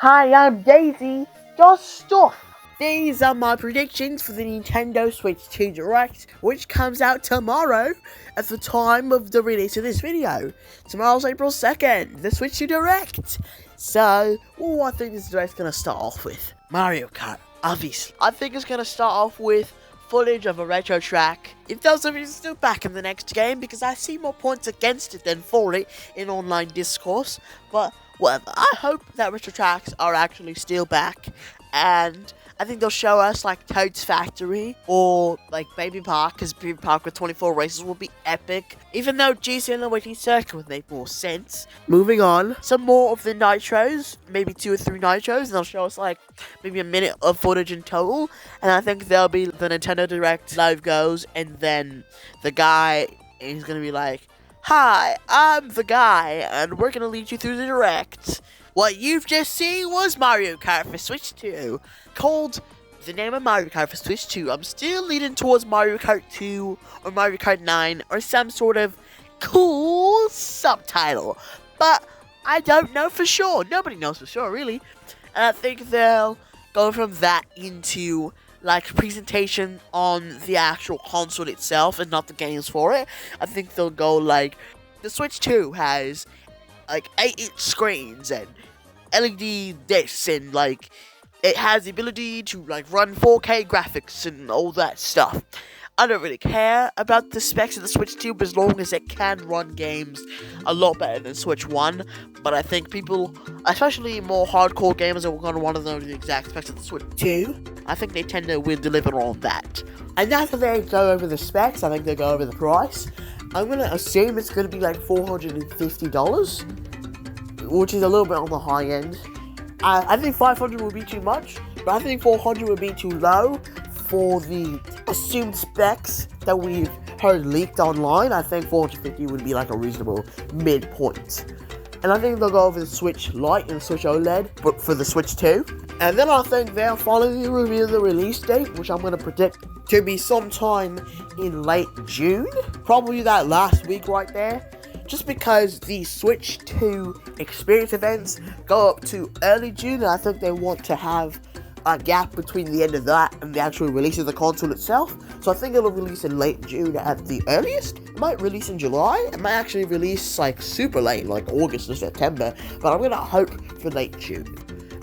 Hi, I'm Daisy. Just stuff. These are my predictions for the Nintendo Switch 2 Direct, which comes out tomorrow at the time of the release of this video. Tomorrow's April 2nd, the Switch 2 Direct. So, what I think this Direct's going to start off with? Mario Kart, obviously. I think it's going to start off with footage of a retro track. If those of you are still back in the next game, because I see more points against it than for it in online discourse, but whatever. I hope that retro tracks are actually still back, and I think they'll show us like Toad's Factory or like Baby Park, because Baby Park with 24 races will be epic, even though GC and the Waiting Circle would make more sense. Moving on, some more of the Nitros, maybe 2 or 3 Nitros, and they'll show us like maybe a minute of footage in total, and I think there'll be the Nintendo Direct live goes, and then the guy is going to be like, "Hi, I'm the guy, and we're going to lead you through the Direct." What you've just seen was Mario Kart for Switch 2, called the name of Mario Kart for Switch 2. I'm still leaning towards Mario Kart 2 or Mario Kart 9 or some sort of cool subtitle, but I don't know for sure. Nobody knows for sure, really. And I think they'll go from that into like presentation on the actual console itself and not the games for it. I think they'll go like, the Switch 2 has like 8-inch screens and LED discs, and like it has the ability to like run 4K graphics and all that stuff. I don't really care about the specs of the Switch 2 as long as it can run games a lot better than Switch 1. But I think people, especially more hardcore gamers, are going to want to know the exact specs of the Switch 2. I think Nintendo will deliver on that. And after they go over the specs, I think they go over the price. I'm going to assume it's going to be like $450, which is a little bit on the high end. I think 500 would be too much, but I think 400 would be too low for the assumed specs that we've heard leaked online. I think 450 would be like a reasonable midpoint. And I think they'll go over the Switch Lite and the Switch OLED, but for the Switch 2. And then I think they'll finally reveal the release date, which I'm going to predict to be sometime in late June. Probably that last week right there. Just because the Switch 2 experience events go up to early June, and I think they want to have a gap between the end of that and the actual release of the console itself. So I think it'll release in late June at the earliest. It might release in July. It might actually release like super late, like August or September. But I'm gonna hope for late June.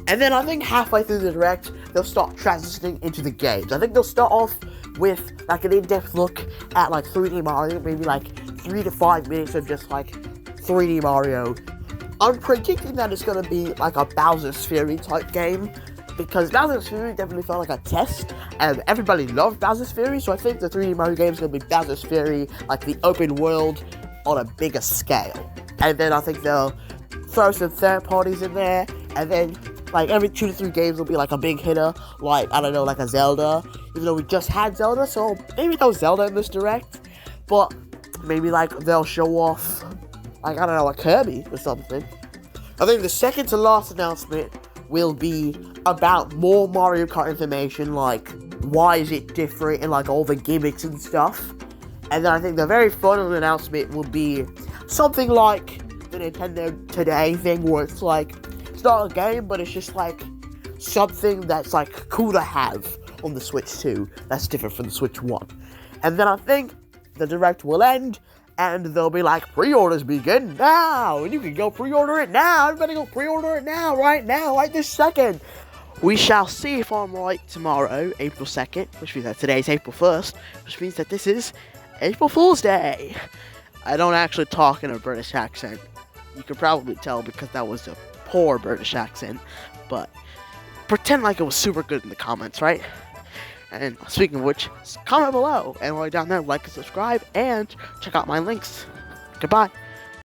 And then I think halfway through the Direct, they'll start transitioning into the games. I think they'll start off with like an in-depth look at like 3D Mario, maybe like 3 to 5 minutes of just like 3D Mario. I'm predicting that it's gonna be like a Bowser's Fury type game, because Bowser's Fury definitely felt like a test, and everybody loved Bowser's Fury, so I think the 3D Mario game is going to be Bowser's Fury, like the open world on a bigger scale. And then I think they'll throw some third parties in there, and then like every 2 to 3 games will be like a big hitter, like, I don't know, like a Zelda, even though we just had Zelda, so maybe no Zelda in this Direct, but maybe like they'll show off, like, I don't know, a Kirby or something. I think the second to last announcement will be about more Mario Kart information, like why is it different and like all the gimmicks and stuff. And then I think the very final announcement will be something like the Nintendo Today thing, where it's like, it's not a game, but it's just like something that's like cool to have on the Switch 2 that's different from the Switch 1. And then I think the Direct will end, and they'll be like, pre-orders begin now, and you can go pre-order it now. Everybody go pre-order it now, right this second. We shall see if I'm right tomorrow, April 2nd, which means that today's April 1st, which means that this is April Fool's Day. I don't actually talk in a British accent. You can probably tell because that was a poor British accent, but pretend like it was super good in the comments, right? And speaking of which, comment below, and while you're down there, like and subscribe, and check out my links. Goodbye.